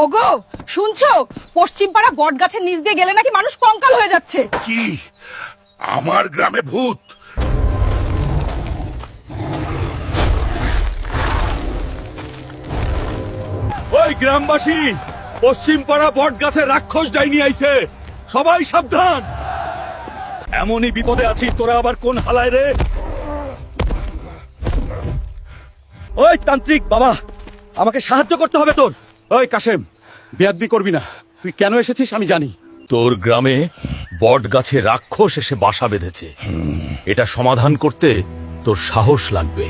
ওগো শুনছো, পশ্চিম পাড়া বট গাছের নিচ দিয়ে গেলে নাকি মানুষ কঙ্কাল হয়ে যাচ্ছে। কি আমার গ্রামে ভূত? ওই গ্রামবাসী, পশ্চিম পাড়া বট গাছে রাক্ষস ডাইনি আইছে, সবাই সাবধান। এমনই বিপদে আছি, তোরা আবার কোন হালায় রে? ওই তান্ত্রিক বাবা, আমাকে সাহায্য করতে হবে তোর। ওই কাশেম, বেয়াদবি করবি না। তুই কেন এসেছিস আমি জানি। তোর গ্রামে বট গাছে রাক্ষস এসে বাসা বেঁধেছে, এটা সমাধান করতে তোর সাহস লাগবে।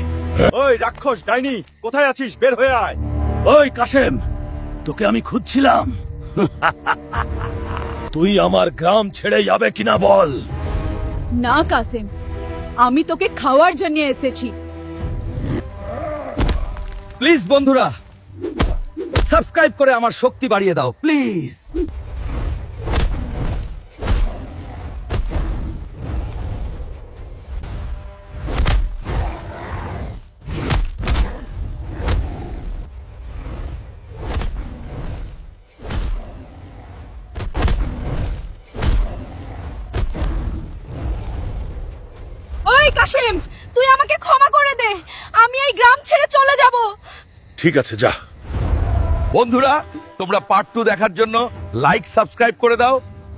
ওই রাক্ষস ডাইনি, কোথায় আছিস? বের হয়ে আয়। ওই কাশেম, তোকে আমি খুঁজছিলাম। তুই আমার গ্রাম ছেড়ে যাবে কিনা বল। না কাসেম, আমি তোকে খাওয়ার জন্য এসেছি। প্লিজ বন্ধুরা, সাবস্ক্রাইব করে আমার শক্তি বাড়িয়ে দাও প্লিজ। ওই কাসেম, তুই আমাকে ক্ষমা করে দে, আমি এই গ্রাম ছেড়ে চলে যাব। ঠিক আছে, যা। বন্ধুরা, তোমরা পার্ট 2 দেখার জন্য লাইক সাবস্ক্রাইব করে দাও।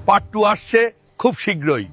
পার্ট 2 আসছে খুব শীঘ্রই।